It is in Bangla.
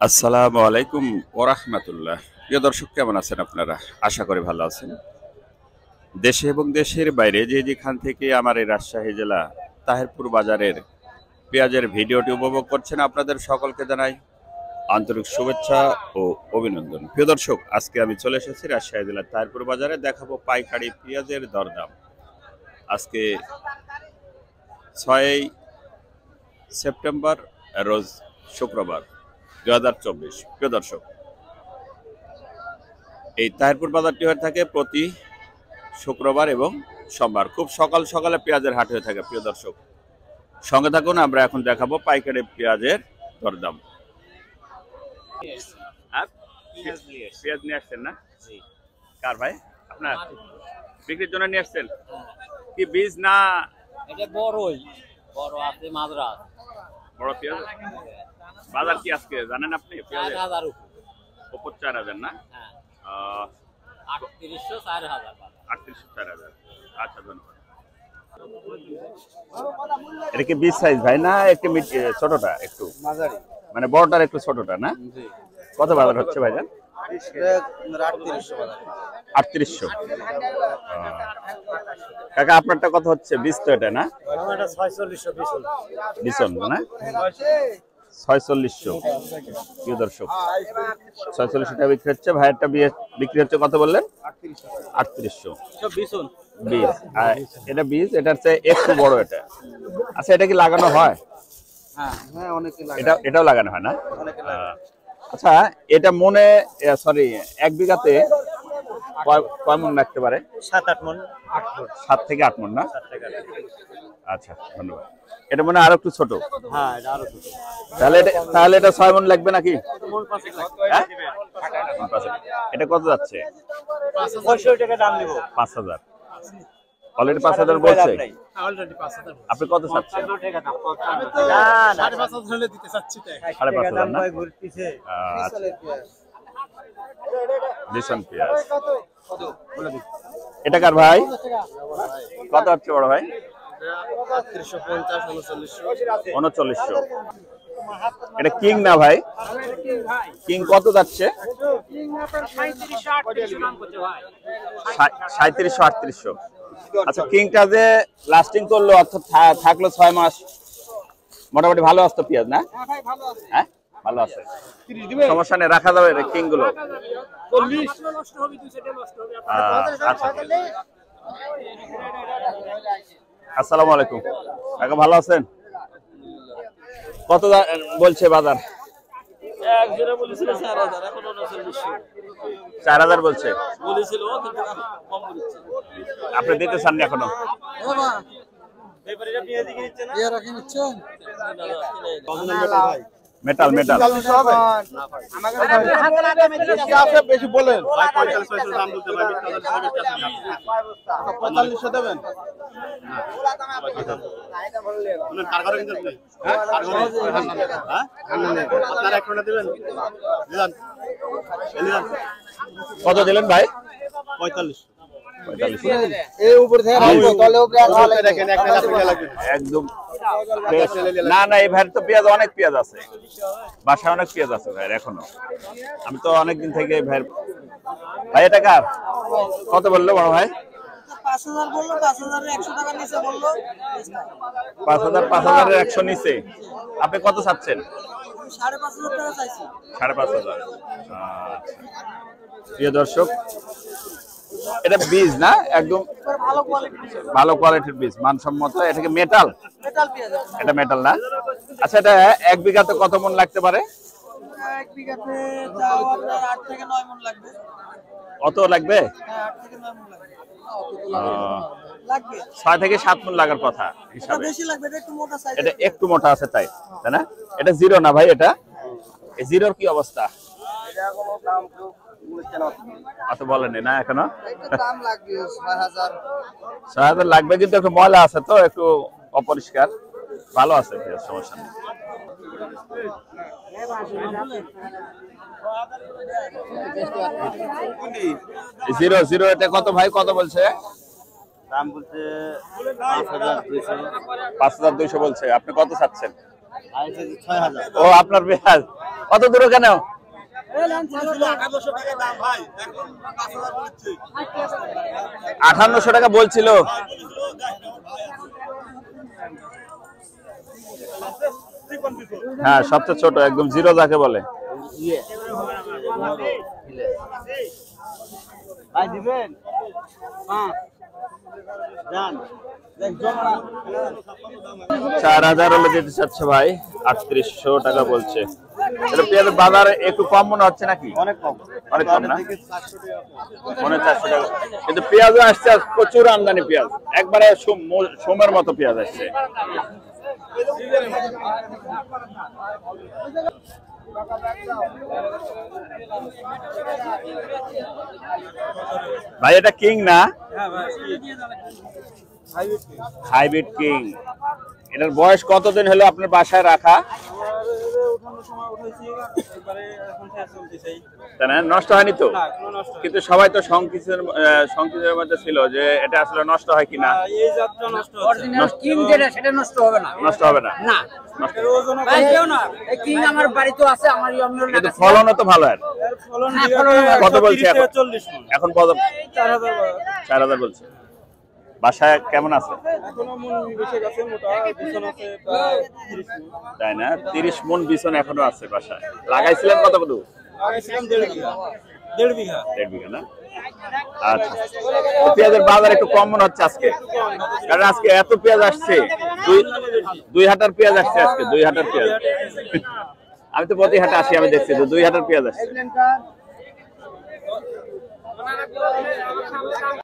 আসসালামু আলাইকুম ওয়া রাহমাতুল্লাহ। প্রিয় দর্শক, কেমন আছেন আপনারা? আশা করি ভালো আছেন। দেশে এবং দেশের বাইরে যে যেখান থেকে আমার এই রাজশাহী জেলা তাহিরপুর বাজারের পেঁয়াজের ভিডিওটি উপভোগ করছেন, আপনাদের সকলকে জানাই আন্তরিক শুভেচ্ছা ও অভিনন্দন। প্রিয় দর্শক, আজকে আমি চলে এসেছি রাজশাহী জেলার তাহিরপুর বাজারে, দেখাবো পাইকারি পেঁয়াজের দরদাম। আজকে 6 সেপ্টেম্বর, রোজ শুক্রবার 2024। প্রিয় দর্শক, এই তাহিরপুর বাজারটি হয়ে থাকে প্রতি শুক্রবার এবং সোমবার। খুব সকাল সকালে পেঁয়াজের হাট হয়ে থাকে। প্রিয় দর্শক, সঙ্গে থাকুন, আমরা এখন দেখাবো পাইকারি পেঁয়াজের দরদাম। পেঁয়াজ নিয়ে আসছেন না? কার ভাই? আপনার বিক্রির জন্য নিয়ে আসছেন? কি বীজ না? এটা বড়ই বড় আছে মাদ্রাস বড় পেঁয়াজ। বাজার কি আজকে জানেন আপনি? 4000 উপর 4000 না? হ্যাঁ 3800 4000 3800 4000। আচ্ছা, ধন্যবাদ। এটা কি বিগ সাইজ ভাই না একটু ছোটটা? একটু মাঝারি মানে বড়টার একটু ছোটটা না? জি কত বাজার হচ্ছে ভাইজান? 3800। কাকা, আপনারটা কত হচ্ছে? 20 তো এটা না? এটা 4600 বিশন না? 4600। প্রিয় দর্শক, 4600 টাকা বিক্রি হচ্ছে। ভাইয়েরটা বিক্রি হচ্ছে কত বললেন? 3800। সব বিছুন বীজ, আর এটা বীজ, এটার চেয়ে একটু বড় এটা। আচ্ছা, এটা কি লাগানো হয়? হ্যাঁ অনেকে লাগে এটাও লাগানো হয় না? অনেকে লাগে আচ্ছা, এটা মনে সরি, এক বিঘাতে কয় মন রাখতে পারে? 7-8 মণ 8 মণ 7 থেকে 8 মন না? 7 থেকে 8 আচ্ছা, ধন্যবাদ। এটা মনে হয় আরো একটু ছোট। হ্যাঁ এটা আরো ছোট তাহলে এটা 6 মন লাগবে নাকি? মণ 5 লাগবে হ্যাঁ? এটা কত যাচ্ছে? 500 টাকা দাম নিব 5000। অলরেডি 5000 বলছে। অলরেডি 5000 আপনি কত চাচ্ছেন? 55 টাকা দাম না 5500 হলে দিতে চাচ্ছি তাই 5500 না? ঘুরতেছে আচ্ছা, দেশন পেঁয়াজ। এটা কার ভাই? কত হচ্ছে বড় ভাই? 3850 3900। এটা কিং না ভাই? কিং কত যাচ্ছে? 3700 3800। আচ্ছা, কিংটা যে লাস্টিং করলো অর্থাৎ থাকলো 6 মাস, মোটামুটি ভালো আসতো পেঁয়াজ না? হ্যাঁ, ভালো আছে, সমস্যা নেই, রাখা যাবে কিং গুলো। আচ্ছা, আসসালামু আলাইকুম কাকা, ভালো আছেন? কত বলছে বাজার? 4000 বলছে। আপনি দিতে চাননি এখনো? মেটাল মেটাল বেশি বলেন 45 দাম বলতে ভাই 45 দেবেন কত দিলেন ভাই? 45 একদম না না, এই ভাইয়ের তো পেঁয়াজ, অনেক পেঁয়াজ আছে বাসায়, অনেক পেঁয়াজ আছে ভাইয়ের এখনো। আমি তো অনেকদিন থেকে ভাই, এটা কার? কত বললো বড় ভাই? 5000 বললো, 5100 টাকা নিচে বললো। 5000 100 নিচে। আপনি কত চাচ্ছেন? 5500 টাকা চাইছি। 5500। প্রিয় দর্শক, এটা বীজ না একদম ভালো কোয়ালিটি ভালো কোয়ালিটির বীজ, মানসম্মত। এটা কি মেটাল? মেটাল পেঁয়াজ। এটা মেটাল না? আচ্ছা, এটা এক বিঘাতে কত মন লাগতে পারে? এক বিঘাতে তাও আপনার 8 থেকে 9 মণ লাগবে। অত লাগবে? হ্যাঁ 8 থেকে 9 মণ লাগবে। লাগবে 6 থেকে 7 মন লাগার কথা এটা হিসাবে। বেশি লাগবে, এটা একটু মোটা সাইজ। এটা একটু মোটা আছে তাই না? এটা জিরো না ভাই? এটা এই জিরোর কি অবস্থা? এটা কোনো দাম কেউ বলছে না। অত বলেনি না এখনো? এটা দাম লাগবে 6000। 6000 লাগবে, কিন্তু একটু ময়লা আছে তো, একটু অপরিষ্কার। ভালো আছে, সমস্যা নেই। জিরো জিরো এটা কত ভাই? কত বলছে? দাম বলতে 5200 5200 বলছে। আপনি কত চাচ্ছেন? 6,000 ও আপনার পেঁয়াজ কত দূরে কেন? 5800 টাকা বলছিল। হ্যাঁ সবচেয়ে ছোট একদম জিরো যাকে বলে। ভাই দিবেন? হ্যাঁ জান 4000 হলে দিতে চাচ্ছে ভাই, 3800 টাকা বলছে। এটা পেঁয়াজের বাজার একটু কম মনে হচ্ছে নাকি? অনেক কম না? মনে 400 টাকা, কিন্তু পেঁয়াজও আসছে, প্রচুর আমদানি পেঁয়াজ, একবারে সোমের মতো পেঁয়াজ আসছে। ভাই এটা কিং না? Hybrid king. এটার বয়স কতদিন হলো আপনার বাসায় রাখা? তাই না, নষ্ট হয়নি তো? কিন্তু সবাই তো সংকিতের মধ্যে ছিল যে এটা আসলে নষ্ট হয় কিনা। অরিজিনাল কিং যেটা সেটা নষ্ট হবে না। নষ্ট হবে না? না ভাই কেউ না, এই কিং আমার বাড়িতে আছে, আমার কিন্তু ফলনও তো ভালো। আর কত বলছে এখন? 40 এখন কত? 4000 বলছে। বাসায় কেমন আছে? এখনো মন বেশি গেছে, মোটা বিছন আছে প্রায় 30 মণ। তাই না, 30 মণ বিছন এখনো আছে বাসায়। লাগাইছিলেন কত কত? লাগাইছিলাম 1.5 বিঘা। 1.5 বিঘা। 1.5 বিঘা না? আচ্ছা, তো পেঁয়াজের বাজার একটু কম মনে হচ্ছে আজকে, কারণ আজকে এত পেঁয়াজ আসছে। দুই হাটার পেঁয়াজ আসছে আজকে, 2 হাটার পেঁয়াজ। আমি তো প্রতি হাটে আসি, আমি দেখছি তো 2 হাটার পেঁয়াজ আসছে।